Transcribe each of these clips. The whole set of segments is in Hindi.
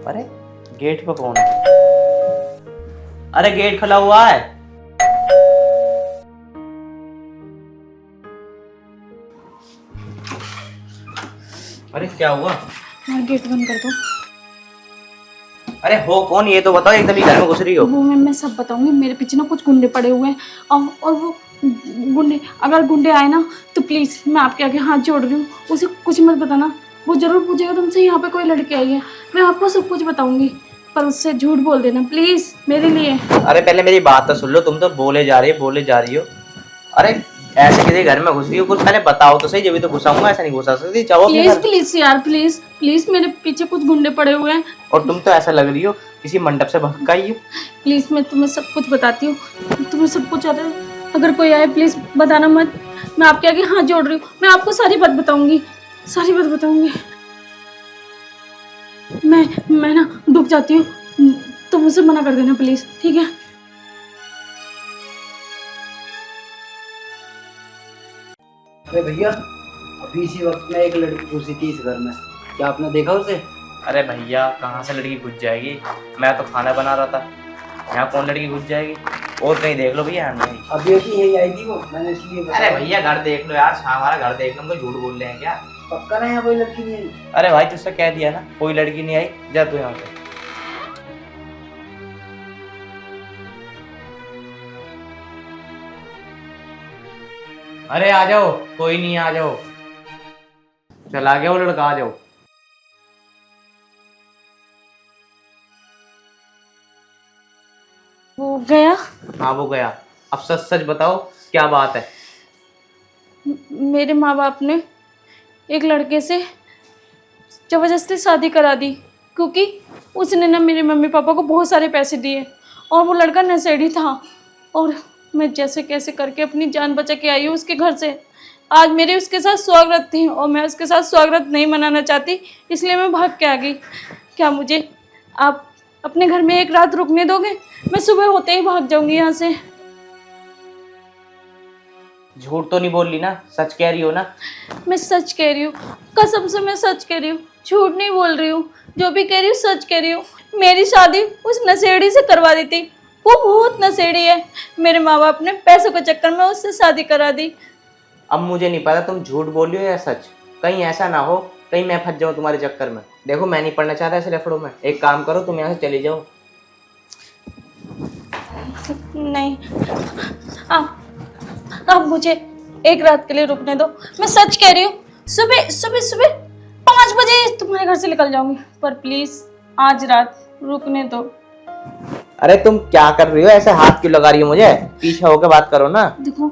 अरे गेट पे कौन है? अरे गेट खुला हुआ है। अरे क्या हुआ? हाँ, गेट बंद कर दो। अरे हो कौन ये तो बताओ, एकदम ही घर में घुस रही हो। वो मैं सब बताऊंगी। मेरे पीछे ना कुछ गुंडे पड़े हुए हैं और वो गुंडे, अगर गुंडे आए ना तो प्लीज मैं आपके आगे हाथ जोड़ रही हूँ, उसे कुछ मत बताना। वो जरूर पूछेगा तुमसे यहाँ पे कोई लड़की आई है, मैं आपको सब कुछ बताऊंगी, पर उससे झूठ बोल देना प्लीज मेरे लिए। अरे पहले मेरी बात तो सुन लो, तुम तो बोले जा रही हो। अरे ऐसे किसी घर में घुस रही हो, कुछ पहले बताओ तो सही, जब भी तो घुसाऊंगा, ऐसा नहीं घुसा सकती। चाहो अपने प्लीज घर। प्लीज यार, प्लीज प्लीज, मेरे पीछे कुछ गुंडे पड़े हुए हैं। और तुम तो ऐसा लग रही हो किसी मंडप से भटकाई हो। प्लीज मैं तुम्हें सब कुछ बताती हूँ, तुम्हें सब कुछ आता है। अगर कोई आए प्लीज बताना मत, मैं आपके आगे हाथ जोड़ रही हूँ, मैं आपको सारी बात बताऊंगी, सारी बात बताऊंगी। मैं ना डूब जाती हूँ, तो मुझसे मना कर देना प्लीज, ठीक है? अरे भैया, अभी इसी वक्त में एक लड़की घुसी थी इस घर में, क्या आपने देखा उसे? अरे भैया कहाँ से लड़की घुस जाएगी, मैं तो खाना बना रहा था, यहाँ कौन लड़की घुस जाएगी? और कहीं देख लो भैया, यहाँ नहीं। अभी अभी यही आई थी वो, मैंने इसलिए अरे बताया। भैया घर देख लो यार, हमारा घर देख लो, हमको झूठ बोल रहे हैं क्या? पक्का ना यहाँ कोई लड़की नहीं आई? अरे भाई तुझसे कह दिया ना, कोई लड़की नहीं आई, जा तू यहाँ से। अरे आ जाओ, कोई नहीं, आ जाओ, चला गया वो लड़का, आ जाओ। वो गया। हाँ वो गया। अब सच सच बताओ क्या बात है? मेरे माँ बाप ने एक लड़के से जबरदस्ती शादी करा दी, क्योंकि उसने ना मेरे मम्मी पापा को बहुत सारे पैसे दिए और वो लड़का नशेड़ी था, और मैं जैसे कैसे करके अपनी जान बचा के आई हूँ उसके घर से। आज मेरे उसके साथ स्वागत थी और मैं उसके साथ स्वागत नहीं मनाना चाहती, इसलिए मैं भाग के आ गई। क्या मुझे आप अपने घर में एक रात रुकने दोगे? मैं सुबह होते ही भाग जाऊंगी यहाँ से। झूठ तो नहीं बोल ली ना, सच कह रही हो ना? मैं सच कह रही हूँ, कसम से मैं सच कह रही हूँ, झूठ नहीं बोल रही हूँ। जो भी कह रही हूँ सच कह रही हूँ। मेरी शादी उस नशेड़ी से करवा दी थी, वो बहुत नशेड़ी है। मेरे माँ बाप ने पैसों के चक्कर में उससे शादी करा दी। अब मुझे नहीं पता तुम झूठ बोल रही हो या सच, कहीं ऐसा ना हो कहीं मैं फंस जाऊं तुम्हारे चक्कर में। देखो मैं नहीं पढ़ना चाहता ऐसे लफड़ों में, एक काम करो तुम यहाँ से चली जाओ। नहीं, आप मुझे एक रात के लिए रुकने दो, मैं सच कह रही हूँ। सुबह सुबह सुबह 5 बजे तुम्हारे घर से निकल जाऊंगी, पर प्लीज आज रात रुकने दो। अरे तुम क्या कर रही हो, ऐसे हाथ क्यों लगा रही हो मुझे? पीछे होकर बात करो ना। देखो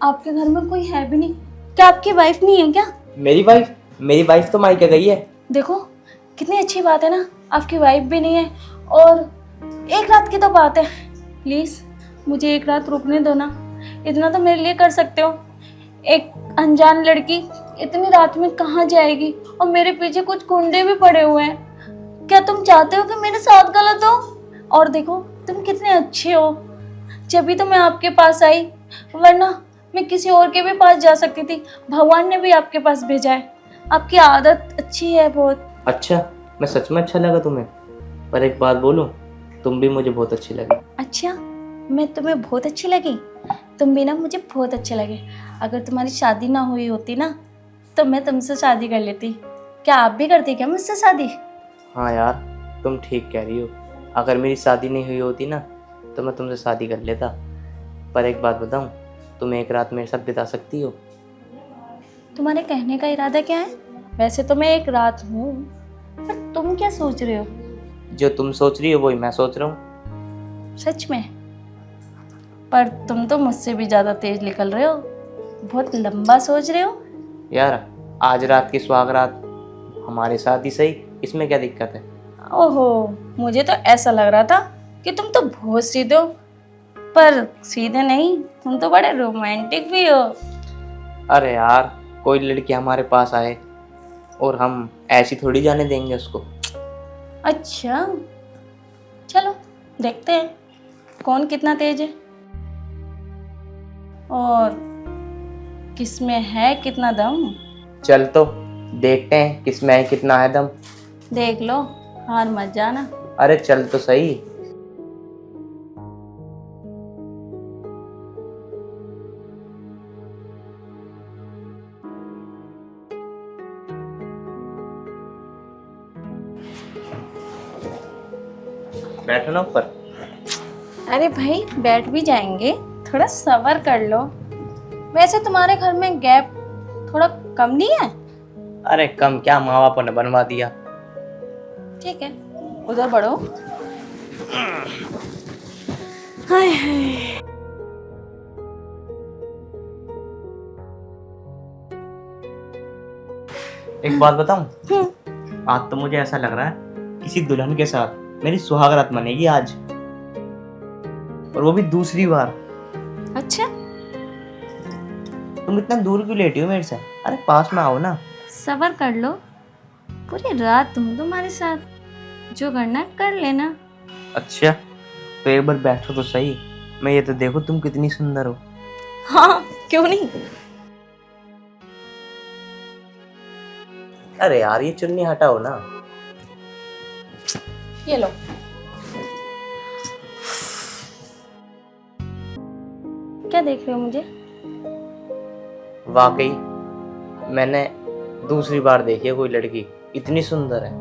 आपके घर में कोई है भी नहीं, क्या आपकी वाइफ नहीं है क्या? मेरी वाइफ तो मायके गई है। देखो कितनी अच्छी बात है ना, आपकी वाइफ भी नहीं है और एक रात की तो बात है। प्लीज मुझे एक रात रुकने दो ना, इतना तो मेरे लिए कर सकते हो। एक अनजान लड़की इतनी रात में कहाँ जाएगी, और मेरे पीछे कुछ गुंडे भी पड़े हुए हैं। क्या तुम चाहते हो कि मेरे साथ गलत हो? और देखो तुम कितने अच्छे हो, जब भी तो मैं आपके पास आई, वरना मैं किसी और के भी पास जा सकती थी। भगवान ने भी आपके पास भेजा है, आपकी आदत अच्छी है बहुत। अच्छा, मैं सच में अच्छा लगा तुम्हें? पर एक बात बोलूं, तुम भी मुझे बहुत अच्छी लगी। अच्छा, मैं तुम्हें बहुत अच्छी लगी? तुम भी ना मुझे बहुत अच्छे लगे। अगर तुम्हारी शादी ना हुई होती ना, तो मैं तुमसे शादी कर लेती। क्या आप भी करती क्या मुझसे शादी? हाँ यार, तुम ठीक कह रही हो, अगर मेरी शादी नहीं हुई होती ना तो मैं तुमसे शादी कर लेता। पर एक बात बताऊं, तुम एक रात मेरे साथ बिता सकती हो? तुम्हारे कहने का इरादा क्या है? वैसे तो मैं एक रात हूँ, पर तुम क्या सोच रहे हो? जो तुम सोच रही हो वही मैं सोच रहा हूँ। सच में? पर तुम तो मुझसे भी ज़्यादा तेज निकल रहे हो, बहुत लंबा सोच रहे हो। यार आज रात की सुहाग रात हमारे साथ ही सही, इसमें क्या दिक्कत है? ओहो, मुझे तो ऐसा लग रहा था कि तुम तो बहुत सीधे हो, पर सीधे नहीं, तुम तो बड़े रोमांटिक भी हो। अरे यार, कोई लड़की हमारे पास आए और हम ऐसी थोड़ी जाने देंगे उसको। अच्छा चलो देखते हैं कौन कितना तेज है और किसमें है कितना दम। चल तो देखते हैं किसमें है कितना है दम। देख लो, हार मत जाना। अरे चल तो सही। बैठो ना ऊपर। अरे भाई बैठ भी जाएंगे, थोड़ा सब्र कर लो। वैसे तुम्हारे घर में गैप थोड़ा कम नहीं है? अरे कम क्या, माँ बाप ने बनवा दिया। ठीक है, उधर बढ़ो। हाय हाय। एक बात बताऊं, आज तो मुझे ऐसा लग रहा है किसी दुल्हन के साथ मेरी सुहागरात मनेगी आज, और वो भी दूसरी बार। अच्छा, तुम इतना दूर क्यों लेटी हो मेरे से? अरे पास में आओ ना। सब्र कर लो, पूरी रात हूँ तुम्हारे साथ, जो करना है कर लेना। अच्छा तो एक बार बैठो तो सही। मैं ये तो देखो तुम कितनी सुंदर हो। हाँ क्यों नहीं। अरे यार ये चुन्नी हटाओ ना। ये लो। क्या देख रहे हो मुझे? वाकई मैंने दूसरी बार देखी है कोई लड़की इतनी सुंदर है।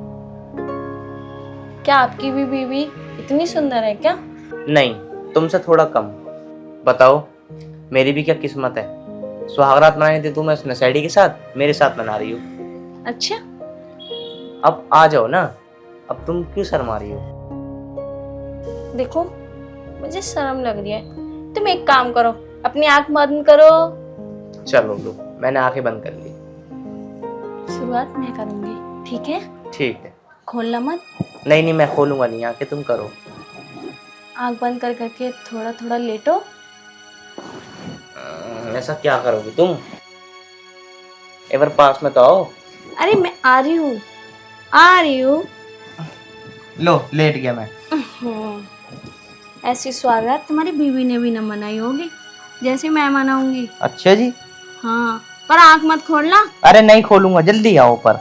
क्या आपकी भी बीवी इतनी सुंदर है क्या? नहीं, तुमसे थोड़ा कम। बताओ मेरी भी क्या किस्मत है, सुहागरात मनानी थी तुम्हें नशेड़ी के साथ, मेरे साथ मना रही हो। अच्छा, अब आ जाओ ना, अब तुम क्यों शर्मा रही हो? देखो मुझे शर्म लग रही है। तुम एक काम करो, अपनी आंख बंद करो। चलो लो, मैंने आंखें बंद कर ली। शुरुआत मैं करूंगी, ठीक है? ठीक है। खोलना मत। नहीं नहीं, मैं खोलूंगा नहीं, आंखें तुम करो। आंख बंद कर करके थोड़ा थोड़ा लेटो। ऐसा क्या करोगी तुम? एक बार पास में तो आओ। अरे मैं आ रही हूँ, आ रही हूँ। लो लेट गया मैं। ऐसी स्वागत तुम्हारी बीवी ने भी न मनाई होगी जैसे मैं मनाऊंगी। अच्छा जी। हाँ, पर आंख मत खोलना। अरे नहीं खोलूंगा, जल्दी आओ ऊपर।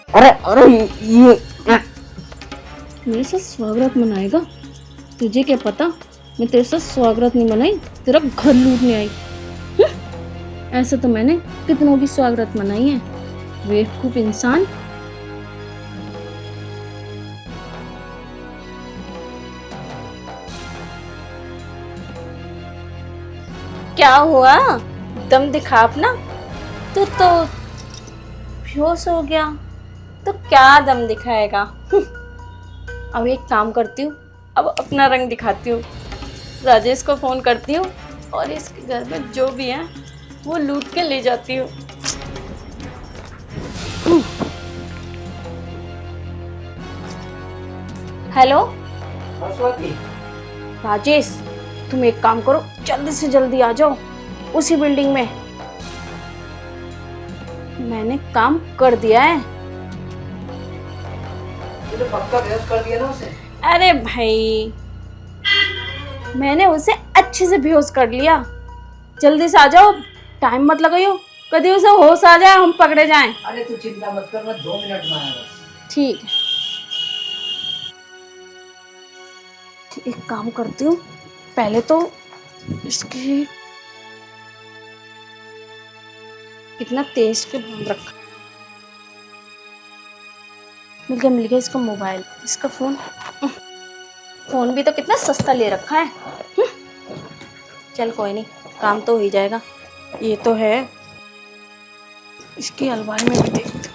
अरे अरे ये मेरे साथ स्वागत मनाएगा? तुझे क्या पता मैं तेरे साथ स्वागत नहीं मनाई, तेरा घर लूटने आई। ऐसे तो मैंने कितनों की स्वागत मनाई है, बेवकूफ इंसान। क्या हुआ? दम दिखा अपना। तू तो बेहोश हो गया, तो क्या दम दिखाएगा? अब एक काम करती हूँ, अब अपना रंग दिखाती हूँ। राजेश को फोन करती हूँ और इसके घर में जो भी है वो लूट के ले जाती हूँ। हेलो राजेश, तुम एक काम करो, जल्दी से जल्दी आ जाओ उसी बिल्डिंग में। मैंने काम कर दिया है। तूने पक्का बेहोश कर दिया ना उसे? अरे भाई, मैंने उसे अच्छे से बेहोश कर लिया। जल्दी से आ जाओ, टाइम मत लगाइयो, कभी उसे होश आ जाए हम पकड़े जाएं। अरे तू चिंता मत कर, मैं 2 मिनट में आया बस। ठीक है, एक काम करती हूँ, पहले तो इसकी कितना तेज के बम रखा। मिल गया इसका मोबाइल, इसका फोन भी तो कितना सस्ता ले रखा है। चल कोई नहीं, काम तो हो ही जाएगा। ये तो है, इसकी अलमारी में भी देखते।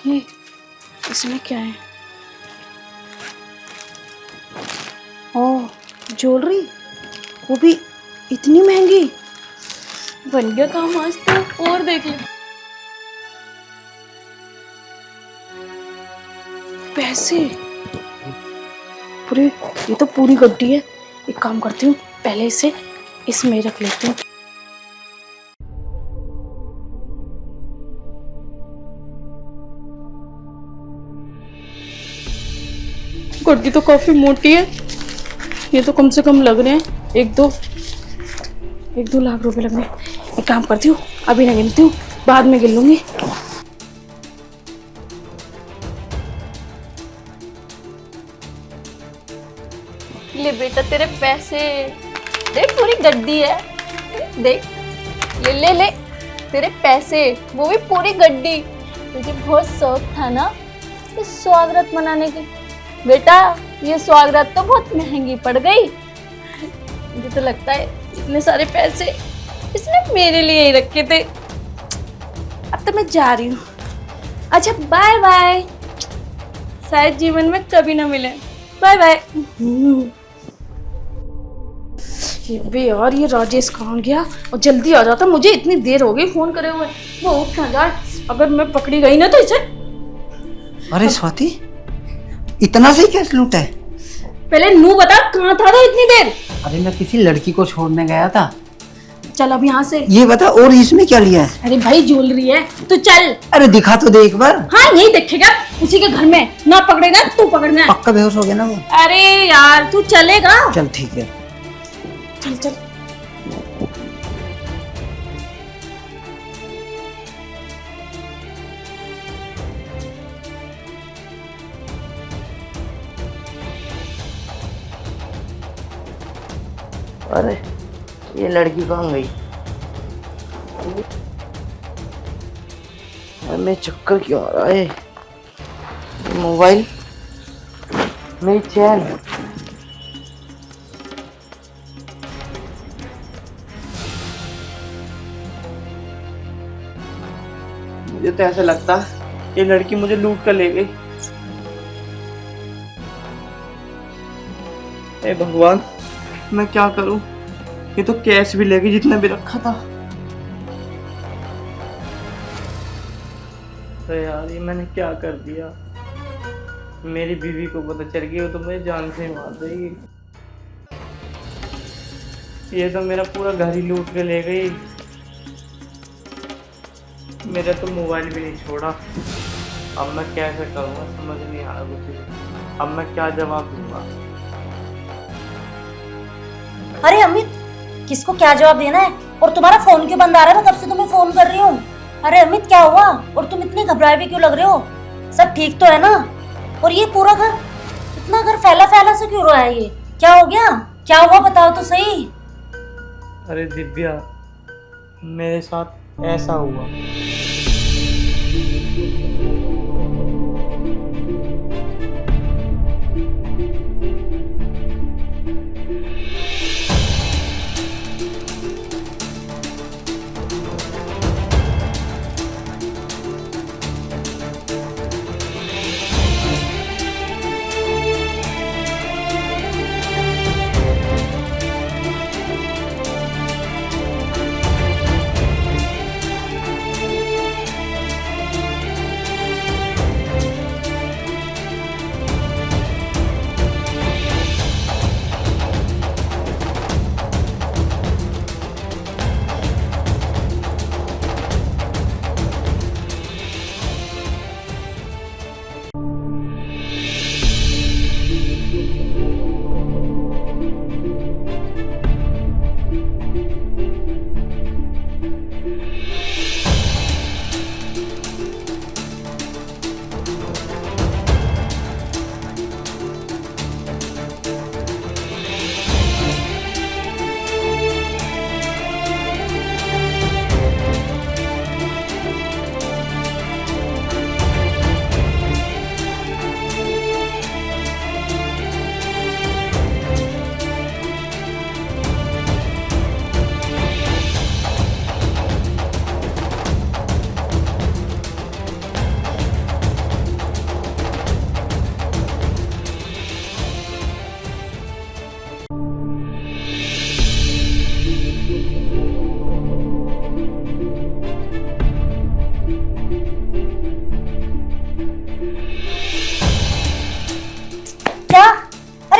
ये इसमें क्या है? ओह, ज्वेलरी, वो भी इतनी महंगी। बन गया काम आज तो, और देख ले। पैसे पूरी, ये तो पूरी गड्डी है। एक काम करती हूँ, पहले इसे इसमें रख लेती हूँ। गड्डी तो काफी मोटी है, ये तो कम से कम लग रहे हैं एक दो लाख रुपए लगने। एक काम करती हूँ, अभी ना गिनती हूँ, बाद में गिन लूंगी। ले बेटा तेरे पैसे, देख पूरी गड्डी है, देख ले ले ले तेरे पैसे, वो भी पूरी गड्डी। तुझे बहुत शौक था ना इस स्वागत मनाने की। बेटा ये स्वागत तो बहुत महंगी पड़ गई। मुझे तो लगता है इतने सारे पैसे इसने मेरे लिए ही रखे थे। अब तो मैं जा रही हूँ। अच्छा बाय बाय, शायद जीवन में कभी ना मिले। Bye bye. यार ये राजेश कहाँ गया? और जल्दी आ जाता, मुझे इतनी देर हो गई फोन करे हुए। वो उठ ना जाए, अगर मैं पकड़ी गई ना तो इसे। अरे स्वाति, इतना से कैसे लूटा है? पहले नू बता कहाँ था तो इतनी देर? अरे मैं किसी लड़की को छोड़ने गया था। चल अब यहाँ से। ये बता और इसमें क्या लिया है? अरे भाई ज्वेलरी है, तू चल। अरे दिखा तो दे एक बार। हाँ यही देखेगा, उसी के घर में। ना पकड़ेगा तू पकड़ना। पक्का बेहोश हो गया ना वो? अरे यार तू चलेगा? चल ठीक है। चल चल। अरे ये लड़की कहाँ गई? मैं चक्कर क्यों आ रहा है? मोबाइल, मेरी चैन। मुझे तो ऐसा लगता ये लड़की मुझे लूट कर ले गई। हे भगवान, मैं क्या करूं? ये तो कैश भी ले गई जितना भी रखा था। तो यार ये मैंने क्या कर दिया? मेरी बीवी को पता चल गई, वो तो मुझे जान से मार देगी। ये तो मेरा पूरा घर ही लूट के ले गई। मेरा तो मोबाइल भी नहीं छोड़ा। अब मैं कैसे करूँगा समझ नहीं आ रहा कुछ। अब मैं क्या जवाब दूंगा? अरे अमित, किसको क्या जवाब देना है? और तुम्हारा फोन क्यों बंद आ रहा है? मैं कब से तुम्हें फोन कर रही हूँ। अरे अमित क्या हुआ? और तुम इतने घबराए भी क्यों लग रहे हो? सब ठीक तो है ना? और ये पूरा घर, इतना घर फैला फैला से क्यों रहा है? ये क्या हो गया? क्या हुआ बताओ तो सही। अरे दिव्या, मेरे साथ ऐसा हुआ।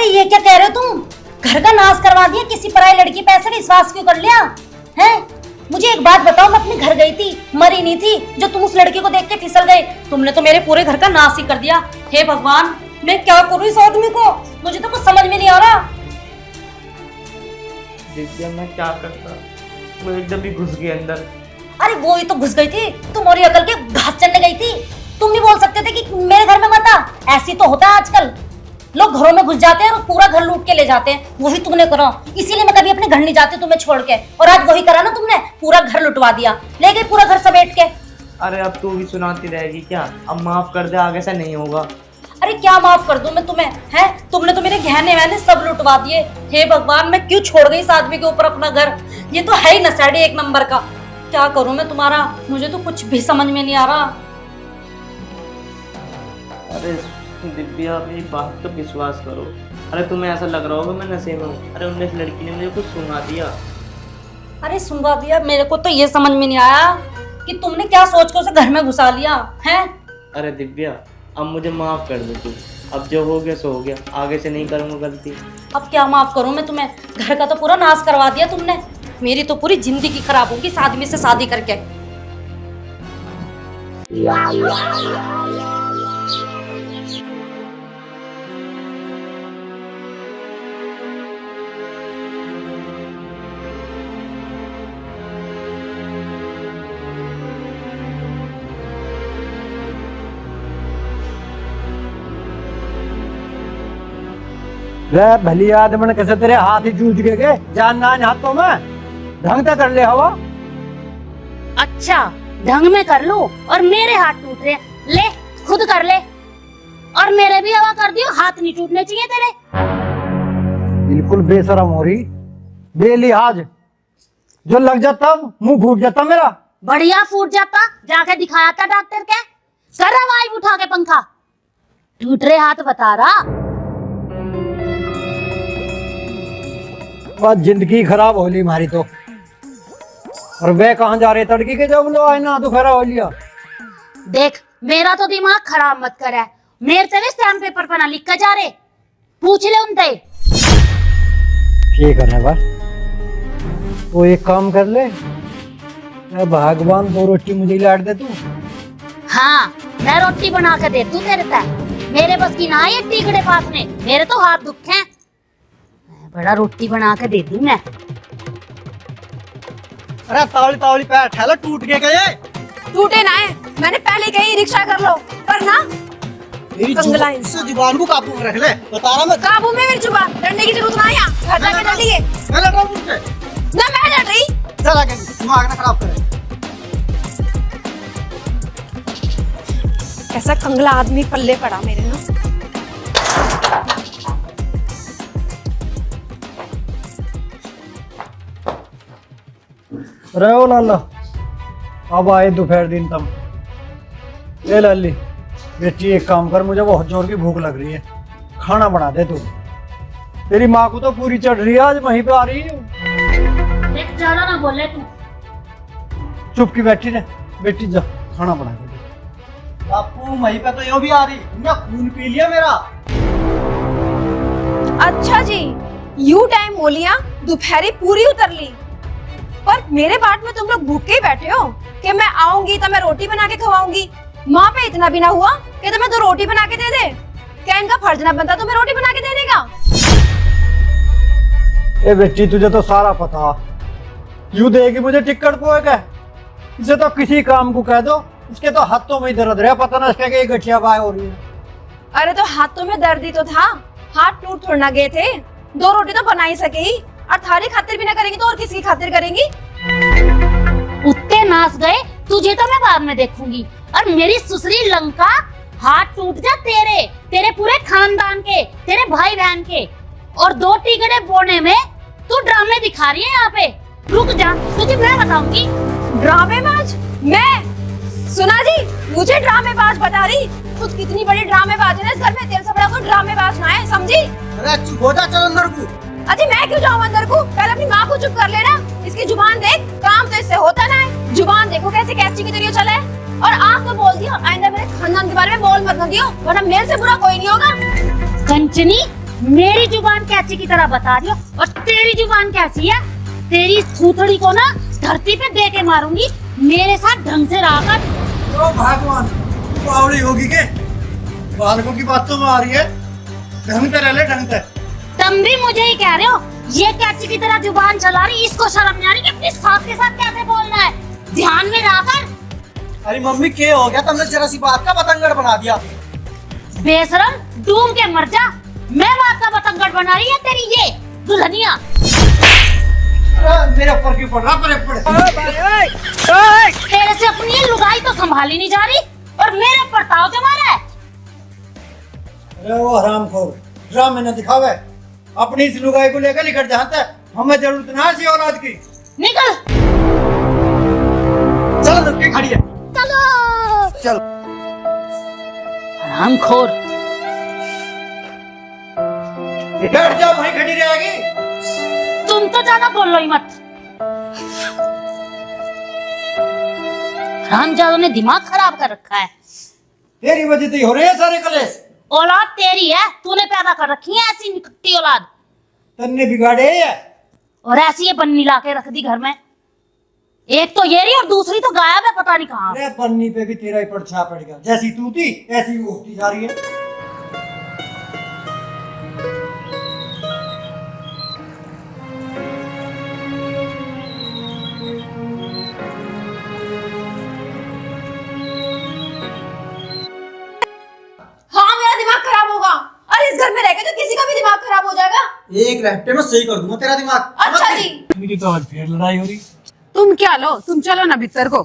ये क्या कह रहे हो तुम? घर का नाश करवा दिया, किसी पराई लड़की पे ऐसे विश्वास क्यों कर लिया है? मुझे एक बात बताओ, मैं अपने घर गई थी, मरी नहीं थी, जो तुम उस लड़की को देख के फिसल गए। तुमने तो मेरे पूरे घर का नाश ही कर दिया। हे भगवान, मैं क्या करूं इस आदमी को? मुझे तो कुछ समझ में नहीं आ रहा। दिव्या मैं क्या करता, वो एकदम ही घुस गए अंदर। अरे वो ही तो घुस गई थी, तुम्हारी अकल के घास चलने गई थी। तुम नहीं बोल सकते थे कि मेरे घर में मत आ? ऐसी तो होता है आजकल, लोग घरों में घुस जाते हैं और पूरा घर लूट के ले जाते हैं। वही तुमने करा, इसीलिए मैं कभी अपने घर नहीं जाती तुम्हें छोड़ के, और आज वही करा ना तुमने, पूरा घर लुटवा दिया, ले गई पूरा घर समेट के। अरे अब तू भी सुनाती रहेगी क्या? अब माफ कर दे, आगे से नहीं होगा। अरे क्या माफ कर दूं मैं तुम्हें, हैं? तुमने तो मेरे गहने वहने सब लुटवा दिए। हे भगवान, मैं क्यों छोड़ गई इस आदमी के ऊपर अपना घर? ये तो है ही नशेड़ी एक नंबर का। क्या करूं मैं तुम्हारा, मुझे तो कुछ भी समझ में नहीं आ रहा। अरे दिव्या मेरी बात तो विश्वास करो। अरे तुम्हें ऐसा लग रहा होगा मैं नशे में हूँ। अरे उन्हें इस लड़की ने मुझे कुछ सुना दिया। अरे सुनवा दिया? मेरे को तो ये समझ में नहीं आया कि तुमने क्या सोच के उसे घर में घुसा लिया है। अरे दिव्या अब मुझे माफ कर दे तू, अब जो हो गया सो हो गया, आगे से नहीं करूँगा गलती। अब क्या माफ करूं मैं तुम्हें? घर का तो पूरा नाश करवा दिया तुमने, मेरी तो पूरी जिंदगी खराब होगी इस आदमी से शादी करके। रे भली आदमन कैसे तेरे हाथ ही जूझ गए, जान ना हाथों में ढंग से कर ले हवा। अच्छा ढंग में कर लो और मेरे हाथ टूट रहे, ले खुद कर ले, और मेरे भी हवा कर दियो, हाथ नहीं टूटने चाहिए तेरे। बिल्कुल बेशरम हो रही, बेलिहाज, जो लग जाता मुंह फूट जाता मेरा। बढ़िया फूट जाता, जाके दिखाया था डॉक्टर के, कर वाइब उठा के पंखा, टूट रहे हाथ बता रहा। बस जिंदगी खराब हो ली हमारी तो। और वे कहाँ जा रहे तड़की के, जब लो आए ना तो खरा हो लिया। देख मेरा तो दिमाग खराब मत कर, मेरे से भी स्टैम्प पेपर पर ना लिख कर जा रहे, पूछ ले उनसे। ठीक है बस, वो एक काम कर ले, भगवान 2 रोटी मुझे लाट दे तू। हाँ मैं रोटी बना के दे तू तेरे तक, मेरे बस की ना ये टीकड़े पास में, मेरे तो हाथ दुख हैं, बड़ा रोटी बना के दे दूं मैं। अरे तावली तावली पैर ठहला, टूट के गए। टूटे ना है, मैंने पहले कही रिक्शा कर लो, पर ना मेरी जुबान को काबू में रख ले, बता रहा मैं। काबू में मेरी जुबान, डरने की जरूरत ना है यहाँ, घर जाके डरिए। मैं लड़ रहा हूँ मुझसे। ना मैं डर रही। चल आगे, दिमाग ना खराब करे। ऐसा कंगला आदमी पल्ले पड़ा मेरे ना। अरे ओ लाला, अब आए दोपहर दिन तम। ए लाली बेटी, एक काम कर, मुझे बहुत जोर की भूख लग रही है, खाना बना दे तू। तेरी माँ को तो पूरी चढ़ रही है, आज वहीं पे आ रही है। देख ज्यादा ना बोले तू। चुप की बैठी रहे बेटी, जा खाना बना दे। बापू वहीं पे तो यो भी आ रही, खून पी लिया मेरा। अच्छा जी, यू टाइम हो लिया, दोपहरी पूरी उतर ली, पर मेरे बाट में तुम लोग भूखे ही बैठे हो कि मैं आऊंगी तो मैं रोटी बना के खवाऊंगी। माँ पे इतना भी ना हुआ कि तुम्हें तो रोटी बना के दे दे। क्या इनका फर्ज ना बनता तुम्हें रोटी बना के दे देगा? ए बेटी, तुझे तो सारा पता, यूं देगी मुझे टिकट पोए का। इसे तो किसी काम को कह दो, इसके तो हाथों में ही दर्द रहा, पता ना इसके गठिया बाय हो रही है। अरे तो हाथों में दर्द ही तो था, हाथ टूट थोड़ा गए थे। 2 रोटी तो बना ही सके, और थारी खातिर भी ना करेंगी तो और किसकी खातिर करेंगी? उत्ते नाच गए, तुझे तो मैं बाद में देखूंगी, और मेरी सुसरी लंका हाथ टूट जा तेरे, तेरे पूरे खानदान के, तेरे भाई बहन के, और 2 टिकड़े बोने में तू ड्रामे दिखा रही है यहाँ पे। रुक जा, तुझे मैं बताऊंगी। ड्रामेबाज? मैं? सुना जी, मुझे ड्रामेबाज बता रही? खुद कितनी बड़ी ड्रामेबाज है ना इस घर में, तेरे से बड़ा कोई ड्रामेबाज ना है, समझी? अरे चुप हो जा, चल अंदर को। अजी मैं क्यों जाऊँ अंदर को? पहले अपनी माँ को चुप कर लेना। इसकी जुबान देख, काम तो इससे होता ना है। जुबान देखो कैसे कैची की तरह चला है, और आँख तो बोल दिया, आइंदा मेरे खानदान के बारे में बोल मत दियो, वरना मेरे से बुरा कोई नहीं होगा। कंचनी, मेरी जुबान कैची की तरह बता दियो, और तेरी जुबान कैसी है? तेरी थूथड़ी को ना धरती पे दे के मारूंगी, मेरे साथ ढंग से रहा कर। तो भगवान पावड़ी होगी के बालकों की बात तो आ रही है, ढंग से रह ले, ढंग से। तुम भी मुझे ही कह रहे हो ये कैची की तरह जुबान चला रही, इसको शर्म नहीं आ रही कि अपनी सास के साथ कैसे बोलना है? ध्यान में रखकर। अरे मम्मी क्या हो गया? तुमने जरा सी बात का बतंगड़ बना दिया। बेशरम, डूम के मर जा। मैं बात का बतंगड़ बना रही है तेरी ये दुल्हनिया। मेरे ऊपर क्यों पड़ रहा? पड़े तेरे से अपनी ये लुगाई तो संभाली नहीं जा रही और मेरे ऊपर ताव जमा रहा है। अरे वो हरामखोर, ड्रामे न दिखावे। अपनी इस लुगाई को लेकर निकल जाता है, हमें जरूरत ना ऐसी औलाद की। निकल। चलो सबके खड़ी है। चल हरामखोर। बैठ जा, वहीं खड़ी रहेगी। तुम तो ज्यादा बोलो ही मत। हरामजादों ने दिमाग खराब कर रखा है। तेरी वजह से ही हो रहे हैं सारे कलेश। औलाद तेरी है, तूने पैदा कर रखी है ऐसी निकट्टी औलाद। तन्ने बिगाड़े है। और ऐसी ये बन्नी लाके रख दी घर में। एक तो ये रही और दूसरी तो गायब है, पता नहीं कहाँ। अरे पन्नी पे भी तेरा ही परछा पड़ेगा। जैसी तू थी ऐसी वो होती जा रही है। हाँ मेरा दिमाग खराब होगा। अरे इस घर में रहकर तो किसी का भी दिमाग खराब हो जाएगा। एक रैप्टे में सही कर दूंगा तेरा दिमाग। अच्छा जी। मेरी तो आज फिर लड़ाई हो रही। तुम क्या लो, तुम चलो ना भीतर को।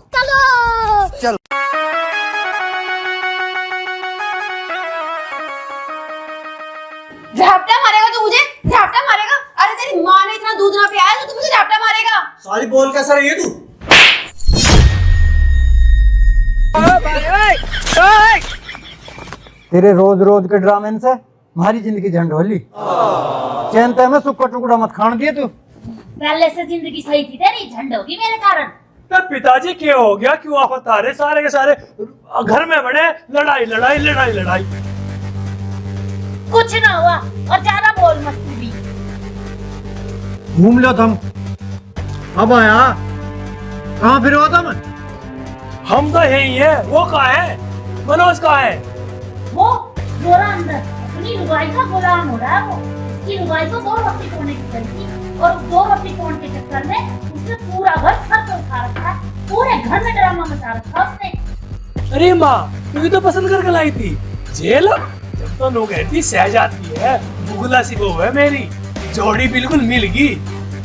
झपटा मारेगा तो मुझे झपटा मारेगा। अरे तेरी माँ ने इतना दूध ना पियाया तो तू मुझे झपटा मारेगा। सारी बोल कैसा रही है तू? तेरे रोज रोज के ड्रामे से हमारी जिंदगी झंड होली। चैन तय में सुक्का टुकड़ा मत खान दिए तू। पहले से जिंदगी सही थी तेरी, झंड होगी मेरे कारण। तो पिताजी क्या हो गया? क्यों आफत आ रहे सारे के सारे घर में बड़े? लड़ाई लड़ाई लड़ाई लड़ाई। कुछ ना हुआ और ज्यादा बोल मत तू भी। घूम लो तुम। अब आया कहाँ फिर हो तुम? हम तो यही है। वो कहाँ है? मनोज कहाँ है? वो गोरा अंदर अपनी लुगाई का गुलाम हो रहा है। वो उसकी लुगाई को 2 रोटी तोड़ने की चलती और 2 रोटी तोड़ने के चक्कर में उसने पूरा घर सर पे उठा रखा है। पूरे घर में ड्रामा मचा रखा उसने। अरे माँ, तू तो पसंद करके लाई थी जेल। जब तो लोग कहती सहजाती है, बुगला सी बहू है मेरी। जोड़ी बिल्कुल मिल गई।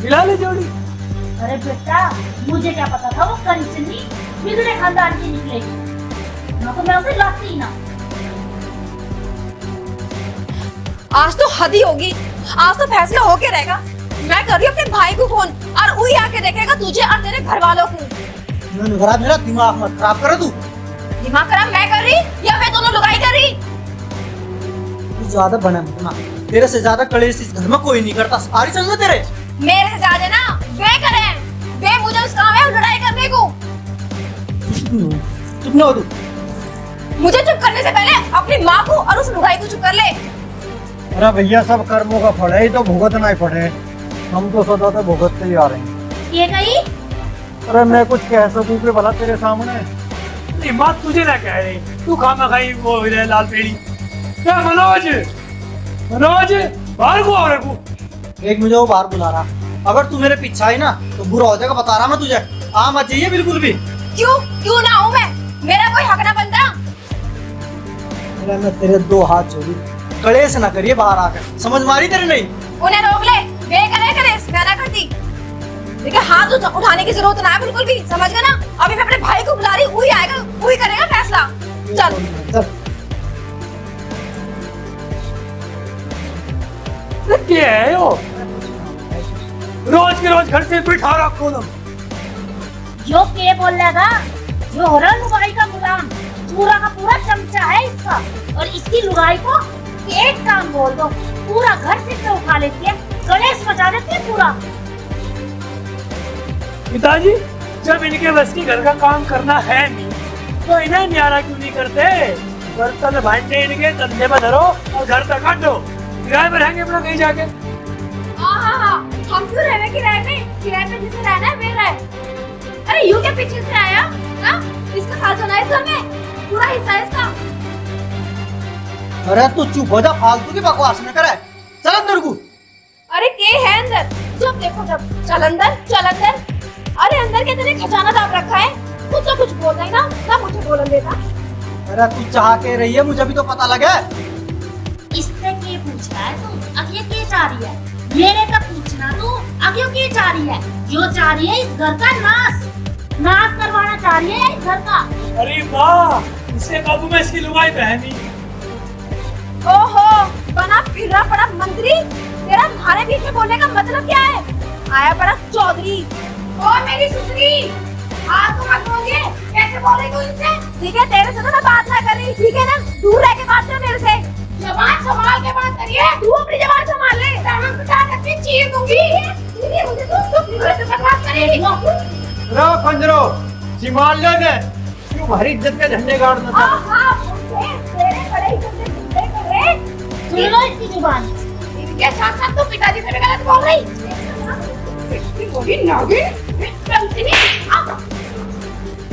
मिला ले जोड़ी। अरे बेटा, मुझे क्या पता था वो कंचनी बिगड़े खानदान की निकलेगी। ना तो मैं उसे लाती ही ना। आज तो हद ही होगी। आज तो फैसला होके रहेगा। मैं कर रही हूँ अपने भाई को फोन और वही आके देखेगा तुझे और तेरे घर वालों को। मेरा दिमाग मत खराब करो तू। दिमाग खराब मैं कर रही या मैं दोनों लुगाई कर रही? तू ज्यादा बना मत ना। तेरे से ज्यादा कलेश इस घर में कोई नहीं करता। सारी संग में तेरे। मेरे से ज्यादा ना वे करे। वे मुझे उस काम है लड़ाई करने को। चुप ना हो तू। मुझे चुप करने से पहले अपनी माँ को और उस लुगाई को चुप कर ले। अरे भैया, सब कर्मों का फल है, ही तो भुगतना ही पड़े। हम तो सदा से भुगतते ही आ रहे हैं। ये कही अरे मैं कुछ कह सकूं कि भला तेरे सामने? नहीं माँ, तुझे ना कह रही। तू खामा खाई वो लाल पेड़ी। क्या मनोज? मनोज बाहर को आ रखू। एक मुझे वो बाहर बुला रहा। अगर तू मेरे पीछे आई ना तो बुरा हो जाएगा, बता रहा मैं तुझे। आ मत चाहिए बिल्कुल भी। क्यों ना हूँ मैं? मेरा कोई हक ना बनता। मैं तेरे 2 हाथ जोड़ी। कलेश ना करिए बाहर आकर। समझ मारी तेरे नहीं? उन्हें रोक ले। वे करे मैं ना करती। देखिए हाथ उठाने की जरूरत ना है बिल्कुल भी। समझ गए ना? अभी मैं अपने भाई को बुला रही हूँ। वही आएगा, वही करेगा फैसला। चल क्या है वो? रोज के रोज घर से बिठा रखो तुम। जो के बोल लगा, जो हो रहा लुगाई का गुलाम, पूरा का पूरा चमचा है इसका। और इसकी लुगाई को एक काम बोल दो, पूरा घर से पे उठा लेती है, कलेश मचा देती है पूरा। पिताजी, जब इनके बस की घर का काम करना है नहीं तो इन्हें न्यारा क्यों नहीं करते? बर्तन भांडे इनके कंधे पर धरो और घर तक काटो। किराए पर रहेंगे अपना कहीं जाके। हाँ, हम क्यों रहने किराए पे जिसे रहना है वे रहे। अरे यू के पीछे से आया ना? इसका साथ होना है इस घर में, पूरा हिस्सा है इसका। अरे तू चुप हो जा, फालतू की बकवास न करे। चल अंदर को। अरे के है अंदर? देखो जब चल अंदर। अरे अंदर के तेरे खजाना दाब रखा है, कुछ तो कुछ बोल रही ना मुझे बोलन देता। अरे तू चाह के रही है, मुझे भी तो पता लगे। इससे के पूछ रहा है तू? अब ये के चाह रही है? मेरे का पूछना तू अब यो के चाह रही है? जो चाह रही है इस घर का नाश करवाना चाह रही है इस घर का। अरे माँ, इससे काबू में इसकी लुगाई बहनी। ओहो, बना फिरा पड़ा मंत्री। तेरा हमारे बीच में बोलने का मतलब क्या है? आया पड़ा चौधरी। ओ मेरी सुसरी, आज तो मत बोलिए। कैसे बोले तू इनसे? ठीक है, तेरे से तो मैं बात ना कर रही, ठीक है ना? दूर रह के बात कर मेरे से। जबान संभाल के बात करिए। तू अपनी जबान संभाल ले, वरना बता के चीर दूंगी। ये मुझे तू बात करेगी। रो खंजरो सिमाल ले, क्यों हमारी इज्जत के झंडे गाड़ना था? हां, तेरे बड़े इज्जत से झंडे कर रहे। सुन लो इसकी जुबान। इनके साथ साथ तो पिताजी से भी गलत बोल रही। बोली नागिन,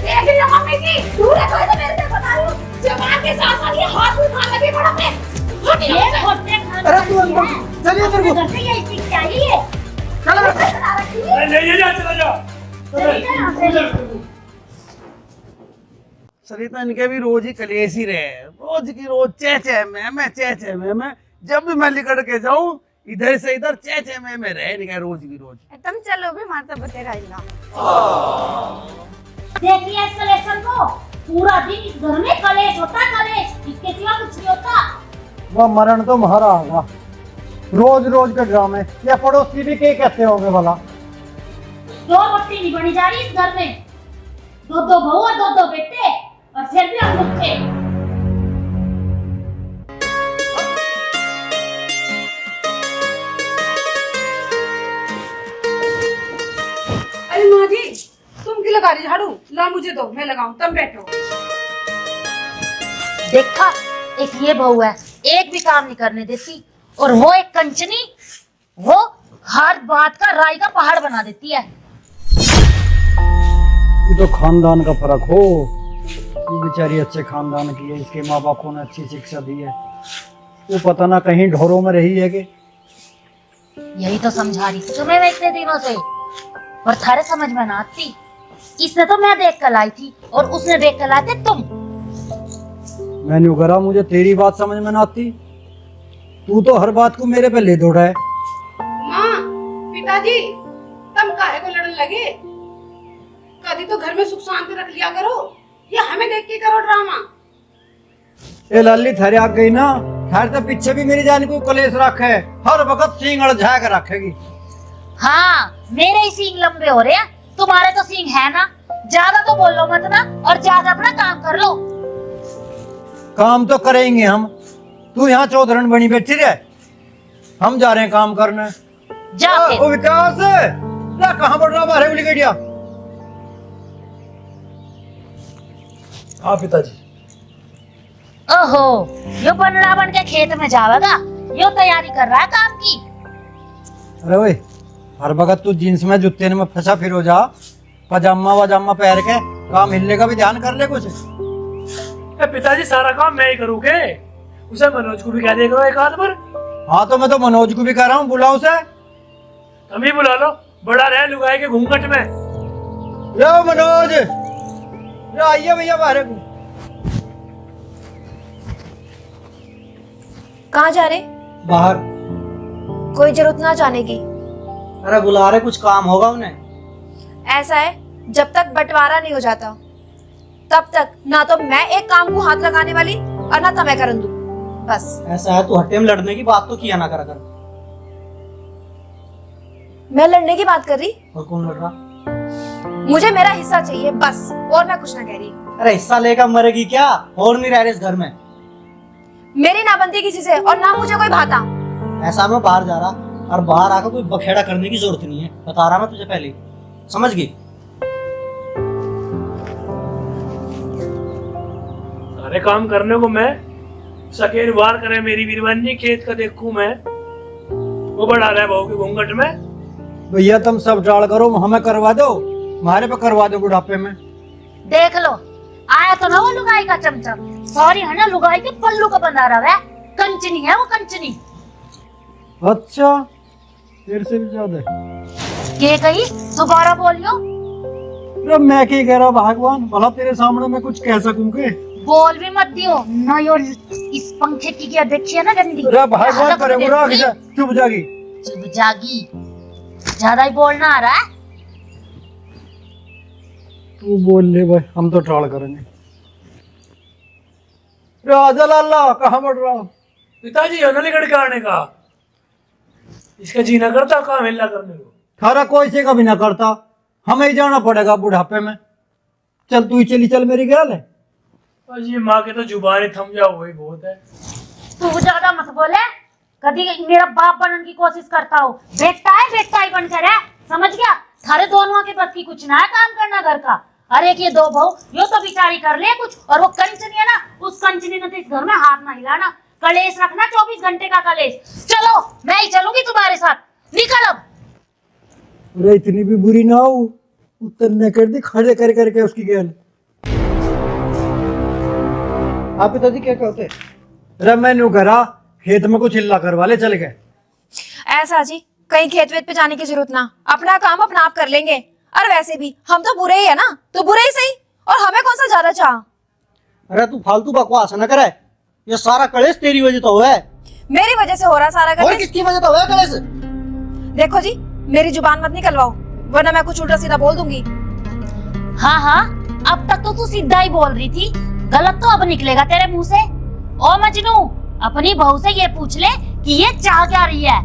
देख रही हो मम्मी की? दूर रखो इसे मेरे से, बता रही हूँ। जबान के साथ साथ ये हाथ भी उठा लगी बड़ा पे। ये खोटे खाने अरे तू अंदर चलिए अंदर को। घर से ये सीख चाहिए। चल ले जा, चला जा। सरिता इनके भी रोज ही कलेश ही रहे, रोज की रोज चह मैं जब भी मैं निकल के जाऊं इधर से इधर चह मैं रह नहीं गया रोज की रोज। तुम चलो भी माता बतेगा इला। देखिए एस्केलेशन को, पूरा दिन इस घर में कलेश होता है, कलेश, इसके सिवा कुछ नहीं होता। वह मरण तो महारा आगा, रोज रोज के ड्रामे। या पड़ोसी भी क्या कहते होंगे भला? दो रोटी नहीं बनी जा रही इस घर में, दो बहू और दो बेटे, और फिर भी हम लोग थे। अरे माँ जी, तुम क्यों लगा रही झाड़ू? ला मुझे दो, मैं लगाऊं, तुम बैठो। देखा, एक ये बहू है, एक भी काम नहीं करने देती, और वो एक कंचनी, वो हर बात का राई का पहाड़ बना देती है। ये तो खानदान का फर्क हो। ये बेचारी अच्छे खानदान की है, इसके माँ बापों ने अच्छी शिक्षा दी है। वो पता ना कहीं ढोरों में रही है कि। यही तो समझा रही थी तुम्हें मैं इतने दिनों से, पर थारे समझ में ना आती। इसने तो मैं देख कर लाई थी, और उसने देख कर लाए थे तुम। मैंने करा, मुझे तेरी बात समझ में ना आती। तू तो हर बात को मेरे पे ले दौड़ा है। माँ, पिताजी, तुम काहे को लड़ने लगे? कभी तो घर में सुख शांति रख लिया करो, या हमें देख के करो ड्रामा। ए लाली थारे आ गई ना, थारे तो पीछे भी मेरी जान को कलेश रखे, हर वक्त सींग अड़झा कर रखेगी। हाँ, मेरे ही सींग लंबे हो रहे हैं, तुम्हारे तो सींग है ना। ज्यादा तो बोलो मत ना, और ज्यादा अपना काम कर लो। काम तो करेंगे हम, तू यहाँ चौधरन बनी बैठी रहे, हम जा रहे हैं काम करने। जाके ओ विकास, कहाँ बढ़ रहा बाहर उली गड़िया? हाँ पिताजी। ओहो, यो बनड़ा बन के खेत में जावेगा, यो तैयारी कर रहा है काम की। अरे ओए, हर वक्त तू जींस में जूते में फंसा फिर हो जा, पजामा वजामा पहन के काम हिलने का भी ध्यान कर ले कुछ। पिताजी सारा काम मैं ही करूँगे, उसे मनोज को भी कह दे करो एक आध बार। हाँ तो मैं तो मनोज को भी कह रहा हूँ, बुलाओ उसे। तुम ही बुला लो, बड़ा रहे लुगाई के घूंघट में। लो मनोज, आइए भैया बाहर को। कहाँ जा रहे? बाहर। कोई जरूरत ना जाने की। अरे बुला रहे, कुछ काम होगा उन्हें। ऐसा है, जब तक बंटवारा नहीं हो जाता तब तक ना तो मैं एक काम को हाथ लगाने वाली, और ना तो मैं करन दूं। बस ऐसा है, तू हट्टे में लड़ने की बात तो किया ना करा कर। मैं लड़ने की बात कर रही? और कौन लड़ रहा? मुझे मेरा हिस्सा चाहिए बस, और मैं कुछ ना कह रही। अरे हिस्सा लेकर मरेगी क्या? और नहीं रह रहे इस घर में। मेरी ना बनती किसी से, और ना मुझे कोई भाता। ऐसा मैं बाहर जा रहा, और बाहर आकर कोई बखेड़ा करने की जरूरत नहीं है, बता रहा मैं तुझे पहले ही। समझ गई? सारे काम करने को मैं, सकेर वार करे मेरी वीरवानी, खेत का देखूं मैं, वो बढ़ा रहा है बहू के घूंघट में। भैया तुम सब डाल करो, हमें करवा दो, हमारे पे करवा दो बुढ़ापे में। देख लो, आया तो ना वो लुगाई का चमचा, सॉरी है ना, लुगाई के पल्लू का बंधा रहा है, कंचनी है वो, कंचनी। अच्छा, तेरे से भी ज्यादा है। के कही दोबारा बोलियो। अरे मैं क्या कह रहा भगवान, भला तेरे सामने मैं कुछ कह सकूं के? बोल भी मत दियो ना यो इस पंखे की क्या देखिए ना गंदी। अरे भगवान करे बुरा किया, चुप जागी। चुप जागी, ज्यादा ही बोलना आ रहा है। तू बोल ले भाई, हम तो ट्राल करेंगे। राजा लाला कहाँ बढ़ रहा? पिताजी हो ना निकट के आने का, इसका जीना करता काम हिल्ला करने को। थारा कोई से का भी ना करता, हमें ही जाना पड़ेगा बुढ़ापे में। चल तू ही चली चल मेरी गैल है। और ये माँ के तो जुबान थम जाओ वही बहुत है। तू ज्यादा मत बोले, कभी मेरा बाप बनने की कोशिश करता हो। बेटा ही बनकर है, समझ गया? थारे दोनों के बस की कुछ ना है काम करना घर का। अरे ये दो बहू यो तो बिचारी कर ले कुछ, और वो कंचनी है ना, उस कंचनी ने तो इस घर में हाथ ना हिलाना। कलेश रखना 24 घंटे का कलेश। चलो मैं ही चलूंगी तुम्हारे साथ, निकल अब। अरे इतनी भी बुरी ना हो, उतरने कर दी खड़े कर करके उसकी गैल। आप पिताजी क्या कहते? अरे मैंने करा खेत में कुछ हिल्ला करवा ले, चल गए। ऐसा जी, कहीं खेत वेत पे जाने की जरूरत ना, अपना काम अपना आप कर लेंगे। और वैसे भी हम तो बुरे ही है ना, तो बुरे ही सही, और हमें कौन सा ज्यादा चाह। अरे तू फालतू बकवास न करे, ये सारा कलेश तेरी वजह तो हुआ है। मेरी वजह से हो रहा सारा और कलेश। किसकी वजह तो हुआ है कलेश? देखो जी, मेरी जुबान मत निकलवाओ, वरना मैं कुछ उल्टा सीधा बोल दूंगी। हाँ हाँ, अब तक तो तू सीधा ही बोल रही थी, गलत तो अब निकलेगा तेरे मुंह से। ओ मजनू, अपनी बहू से ये पूछ ले कि ये चाह क्या रही है।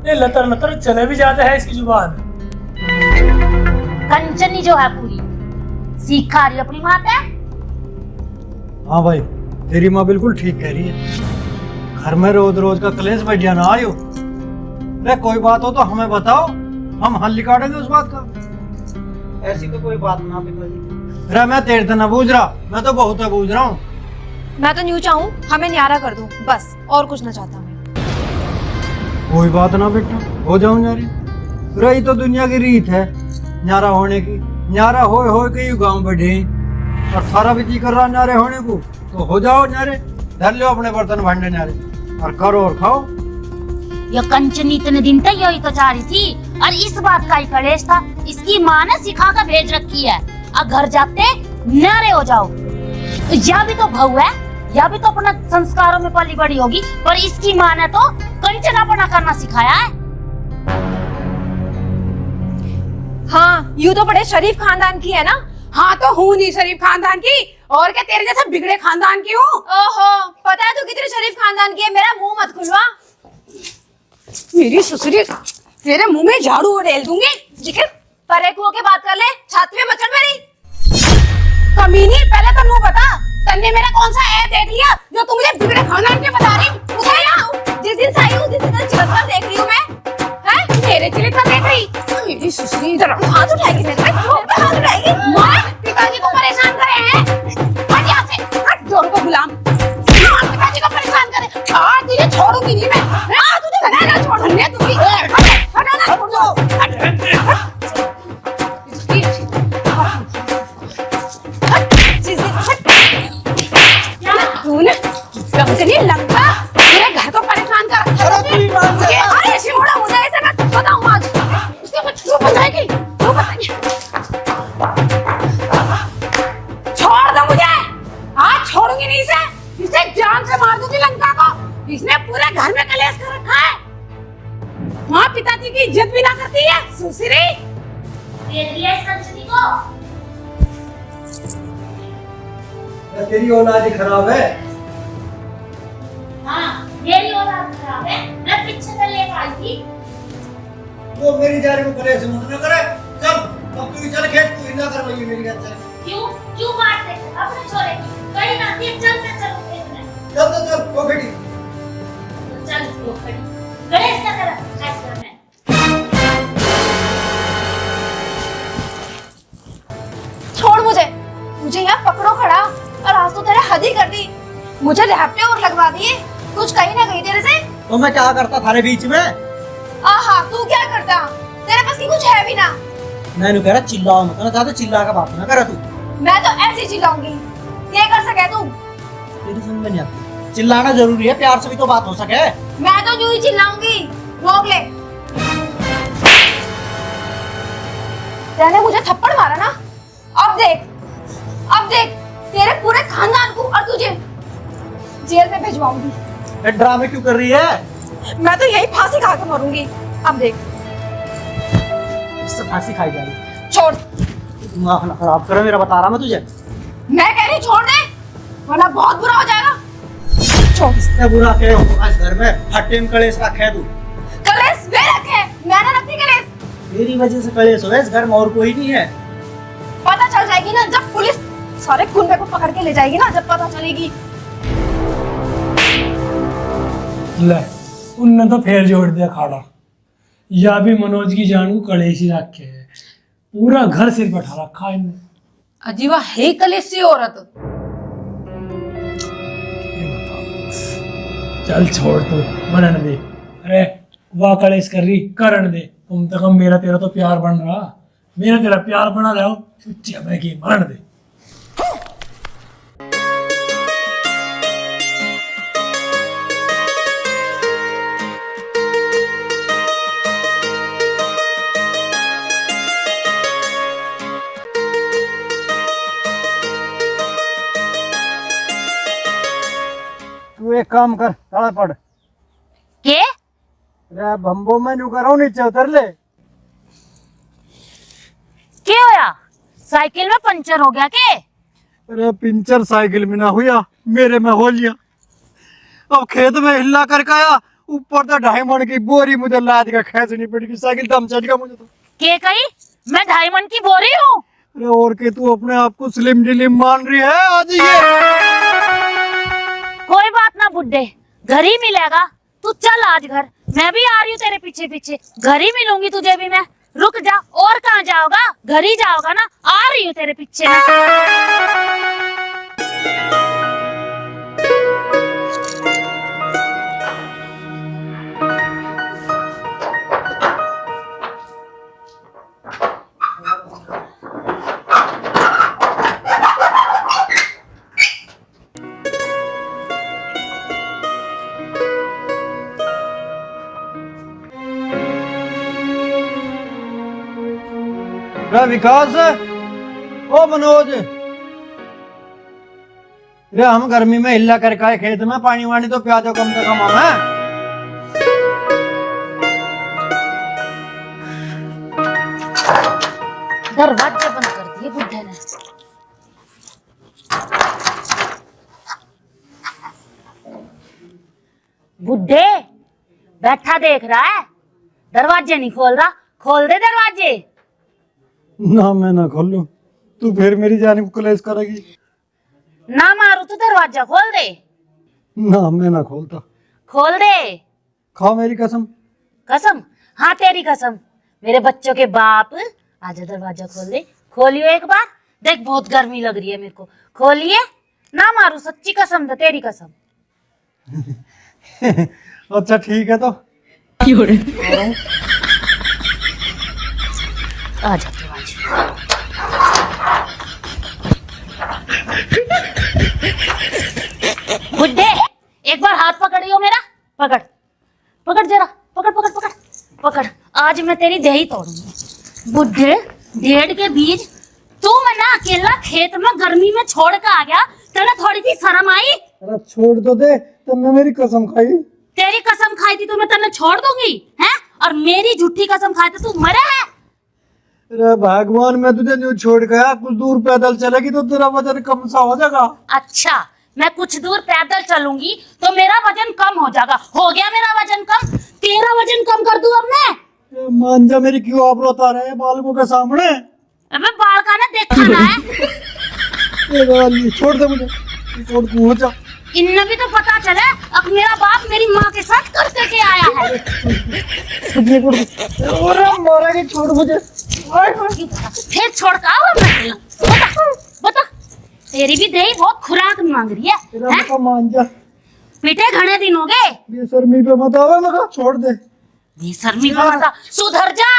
ये लतर लतर चले भी जाते हैं इसकी जुबान। कंचनी जो है पूरी सीखा रही अपनी माँ से। हाँ भाई, तेरी माँ बिल्कुल ठीक कह रही है। घर में रोज रोज का कलेश बैठ ना आयो। अरे कोई बात हो तो हमें बताओ, हम हल निकालेंगे उस बात का। ऐसी तो कोई बात ना पिताजी। अरे मैं तेरे से ना बूझ रहा, मैं तो बहुत है बूझ रहा हूँ। मैं तो न्यू चाहूँ हमें न्यारा कर दूं, बस और कुछ ना चाहता मैं। कोई बात ना बेटा, हो जाऊं न्यारी। रही तो दुनिया की रीत है न्यारा होने की। न्यारा हो के यू गाँव बढ़े, और सारा भी जी कर रहा न्यारे होने को, तो हो जाओ न्यारे। धर लो अपने बर्तन भांडे न्यारे, और करो और खाओ। ये कंचनी इतने दिन तक यही तो चाह रही थी, और इस बात का ही कलेश था। इसकी माँ ने सिखा कर भेज रखी है, अब घर जाते न्यारे हो जाओ। या भी तो बहू है, या भी तो अपना संस्कारों में पली बड़ी होगी, पर इसकी माँ ने तो कंचनापना करना सिखाया है। हाँ, यूँ तो बड़े शरीफ खानदान की है ना। हाँ तो हूँ नहीं शरीफ खानदान की, और क्या तेरे जैसा बिगड़े खानदान की हूँ। ओहो, पता है तू कितने शरीफ खानदान की है, मेरा मुंह मत खुलवा। मेरी ससुरी तेरे मुंह में झाड़ू डेल दूंगी। जिक्र परे को के बात कर ले, छाती में मचड़ मेरी। कमीनी, पहले तो मुंह बता, तन्ने मेरा कौन सा ऐप देख लिया जो तू मुझे बिगड़े खानदान के बता रही? जिस दिन से आई हूँ, जिस दिन चिलकर देख रही हूँ मैं। हैं? मेरे चिलिता देख रही? मेरी ससुरी इधर आओ। हाथ उठाएगी मेरे पे, हाथ उठाएगी। माँ, पिताजी को परेशान करे हैं। हट यहाँ से, हट जोर को गुलाम। माँ, पिताजी को परेशान करे। हाँ, तुझे छोड़ूंगी नहीं मैं। हाँ, तुझे ना छोड़ूंगी तुझे। हट ना, छोड़ दो। तूने कंचनी लंका मेरे घर को परेशान कर रखा है। ऐसे मोड़ा मुझे ऐसे मत बताऊं आज। इसको कुछ क्यों बताएगी? क्यों बताएगी? छोड़ दो मुझे। आज छोड़ूंगी नहीं इसे जान से मार दूंगी लंका को। इसने पूरे घर में कलेश कर रखा है। माँ पिताजी की इज्जत भी ना करती है सुसरी। दे दिया इस कंचनी को। तेरी औलाद ही खराब है। हाँ, मेरी औलाद खराब है, मैं पीछे से लेकर आई थी। तो मेरी जान को कलेश मत न करे। चल अब तू ही चल खेत, तू ही ना करवाइए मेरी गैल से। क्यों मारते अपने छोरे की? कहीं ना दिए चल खेत में। चल वो बेटी। तो चल वो खड़ी गणेश का तरफ फैसला में। छोड़ मुझे यहाँ पकड़ो खड़ा। और आज तो तेरे हद ही कर दी, मुझे रैपटे और लगवा दिए। कुछ कहीं ना कहीं तेरे से। तो मैं क्या करता थारे बीच में? आहा, तू क्या करता? तेरे पास की कुछ है भी ना। मैंने कह रहा चिल्लाओ मत ना, ज्यादा चिल्ला का बात ना करा तू। मैं तो ऐसे ही चिल्लाऊंगी। क्या कर सके तू? तेरी समझ में नहीं आती। चिल्लाना जरूरी है, प्यार से भी तो बात हो सके। मैं तो यूं ही चिल्लाऊंगी, रोक ले। तेने मुझे थप्पड़ मारा ना, अब देख तेरे पूरे खानदान को और तुझे जेल में भिजवाऊंगी। ड्रामे क्यों कर रही है? मैं तो यही फांसी खा के मरूंगी। अब देख, इससे फांसी खाई जा रही। छोड़। दिमाग ना खराब करो मेरा, बता रहा मैं तुझे। मैं कह रही छोड़ दे, वरना बहुत बुरा हो जाएगा। छोड़। इससे बुरा क्या होगा इस घर में? हट्टे में कलेश रखा है तू। कलेश वे रखे, मैंने रखी कलेश। मेरी वजह से कलेश हो इस घर में, और कोई नहीं है। पता चल जाएगी ना जब पुलिस सारे गुंडे को पकड़ के ले जाएगी ना, जब पता चलेगी। ले, उनने तो फेर जोड़ दिया खाड़ा। या भी मनोज की जान को कलेश ही रखे है, पूरा घर सिर पर उठा रखा है इनने। अजीवा है कलेसी औरत। ये बता, चल छोड़ तू, मनन दे। अरे वाह कलेश कर रही, करण दे। कम से कम मेरा तेरा तो प्यार बन रहा, मेरा तेरा प्यार बना रहा हो, मैं की मरण दे। तू एक काम कर, ताला पड़। के अरे बम्बो में नु करो, नीचे उतर ले। क्या होया? साइकिल में पंचर हो गया के? अरे पिंचर साइकिल में ना हुआ, मेरे में हो लिया। अब खेत में हिला करके आया, ऊपर तो डायमंड की बोरी मुझे लाद के खींचनी पड़ेगी, साइकिल दम चढ़ गया मुझे तो। के कही मैं डायमंड की बोरी हूँ? अरे और के तू अपने आप को स्लिम डिलिम मान रही है आज ये? कोई बात ना बुड्ढे, घर ही मिलेगा। तू चल आज घर, मैं भी आ रही हूँ तेरे पीछे पीछे। घर ही मिलूंगी तुझे भी मैं। रुक जा, और कहाँ जाओगा? घर ही जाओगा ना? आ रही हूँ तेरे पीछे मैं। विकास, ओ मनोज, रे हम गर्मी में हिला करके आए खेत में, पानी वानी तो पिया दो कम से कम हमें। दरवाजे बंद कर दिए बुड्ढे ने। बुड्ढे बैठा देख रहा है, दरवाजे नहीं खोल रहा। खोल दे दरवाजे। ना मैं ना खोलूं, तू फिर मेरी जान को कलेश करेगी। ना मारू तो दरवाजा खोल दे। ना मैं ना खोलता। खोल दे। खाओ मेरी कसम। कसम? हाँ तेरी कसम। मेरे बच्चों के बाप, आजा दरवाजा खोल दे। खोलियो एक बार, देख बहुत गर्मी लग रही है मेरे को। खोलिए। ना मारू, सच्ची कसम दे, तेरी कसम। अच्छा ठीक है तो। आजा दरवाजा। बुड्ढे एक बार हाथ पकड़ियो मेरा। पकड़ पकड़ जरा, पकड़ पकड़ पकड़ पकड़। आज मैं तेरी देही तोड़ूंगी। बुड्ढे ढेड़ के बीज, तू मैं ना अकेला खेत में गर्मी में छोड़ के आ गया, तेरा थोड़ी सी शर्म आई? अरे छोड़ तो दे, तुमने मेरी कसम खाई। तेरी कसम खाई थी तो मैं तेने छोड़ दूंगी हैं? और मेरी झूठी कसम खाई थी, तू मरे है? अरे भगवान, मैं तुझे न्यू छोड़ गया, कुछ दूर पैदल चलेगी तो तेरा वजन कम सा हो जाएगा। अच्छा, मैं कुछ दूर पैदल चलूंगी तो मेरा वजन कम हो जाएगा। हो गया मेरा वजन कम, तेरा वजन कम कर दूं अब मैं? मान जा मेरी, क्यों आप रोता रहे हैं बालकों के सामने? अबे बाल का ना देखा ना है। छोड़ दे मुझे, छोड़ तू, हो जा। इनने भी तो पता चले अब मेरा बाप मेरी माँ के साथ करते के आया है। अरे मारेगी, छोड़ मुझे। फिर छोड़ का बता बता, तेरी भी देही बहुत खुराक मांग रही है? मान जा। पीटे घने दिन हो गए। बेशर्मी पे मत आवे, मगर छोड़ दे। बेशर्मी पे मत आ, सुधर जा।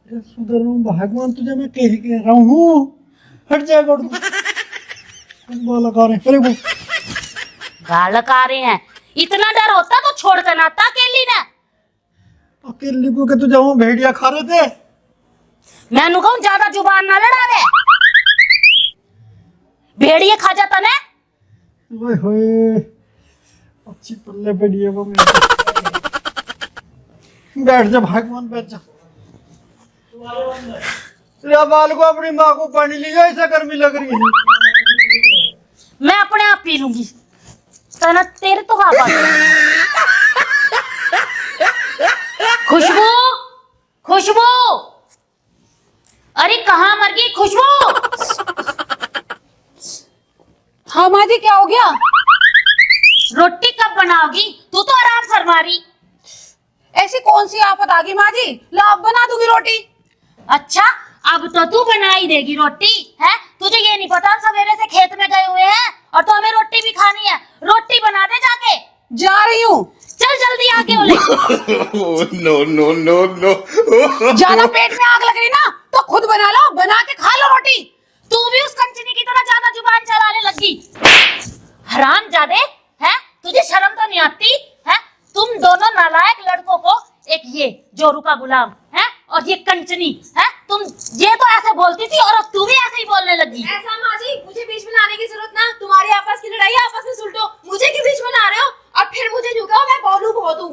सुधर रहा हूँ भगवान, तुझे मैं कह रहा हूँ, हट जाएगा। बाला खा रहे, गालक आ रहे हैं। इतना डर होता तो छोड़ कर ना आता अकेली ने। अकेली को के तू जाऊं भेड़िया खा रहे थे। मैं कहूं ज्यादा जुबान ना लड़ावे, भेड़िए खा जाता ने। ओए होए, अच्छी पल्ले पड़ी है वो मेरे। बैठ जा भगवान, बैठ जा। तेरा बाल को अपनी माँ को पानी ले जा, ऐसा गर्मी लग रही है। मैं अपने आप पी लूंगी, तना तेरे तो हाँ बात। खुशबू, खुशबू, अरे कहाँ मर गई खुशबू? हाँ माँ जी क्या हो गया? रोटी कब बनाओगी? तू तो आराम फरमा रही। ऐसी कौन सी आफत आ गई माँ जी? ला अब बना दूंगी रोटी। अच्छा, अब तो तू बना ही देगी रोटी है? तुझे ये नहीं पता हम सवेरे से खेत में गए हुए हैं और तो हमें रोटी भी खानी है। रोटी बना दे जाके। जा रही हूँ। चल जल्दी आगे ओले। No no no no. ज्यादा पेट में आग लग रही ना तो खुद बना लो, बना के खा लो रोटी। तू भी उस कंचनी की तरह ज्यादा जुबान चलाने लगी। हरामजादे है, तुझे शर्म तो नहीं आती है? तुम दोनों नालायक लड़कों को, एक ये जोरू का गुलाम है और ये कंचनी है, तुम ये तो ऐसे बोलती थी और अब तू भी ऐसे ही बोलने लगी। ऐसा माँ जी, मुझे बीच में लाने की जरूरत ना। तुम्हारी आपस की लड़ाई आपस में सुलटो, मुझे क्यों बीच में ला रहे हो? और फिर मुझे झुकाओ, मैं बोलूं बहुत हूँ।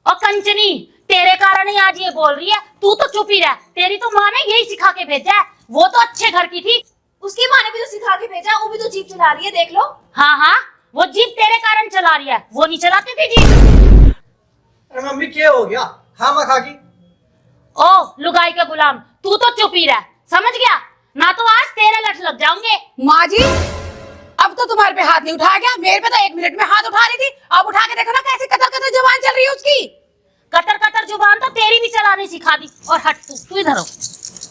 और कंचनी, तेरे कारण ही आज ये बोल रही है। तू तो चुप ही रह, तेरी तो माँ ने यही सिखा के भेजा है। वो तो अच्छे घर की थी, उसकी माँ ने भी तो सिखा के भेजा, वो भी तो जीप चला रही है, देख लो। हाँ हाँ, वो जीप तेरे कारण चला रही है, वो नहीं चलाती थी जीप। अरे मम्मी क्या हो गया? खामा खा की। ओ लुगाई का गुलाम, तू तो चुप ही रह, समझ गया ना? तो आज तेरे लठ लग जाऊंगे। माँ जी अब तो तुम्हारे पे हाथ नहीं उठाया गया, मेरे पे तो 1 मिनट में हाथ उठा रही थी। अब उठा के देखो ना कैसी कतर कतर जुबान चल रही है उसकी। कतर कतर जुबान तो तेरी भी चलानी सिखा दी। और हट, तू इधर हो।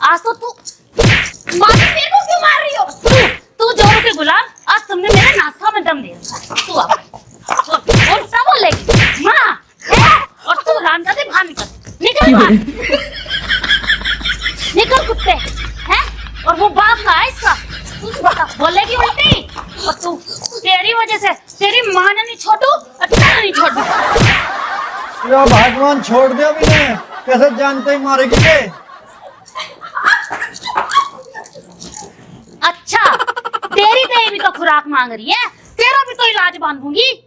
आज तो तू माँ जी मेरे को क्यों मार रही हो? तू जोरू के गुलाम, आज तुमने मेरे नासा में दम दे रखा। तू अब और सब बोलेगी माँ है? और तू रामजादे बाहर निकल बाहर। निकल कुत्ते हैं। और वो बाप का है इसका, तू बता बोलेगी उल्टी। और तू, तेरी वजह से तेरी माँ ने नहीं छोड़ू, अच्छा नहीं छोड़ू। या भगवान छोड़ दे अभी ने, कैसे जानते ही मारेगी ये। अच्छा, तेरी भी तो खुराक मांग रही है, तेरा भी तो इलाज बांधूंगी।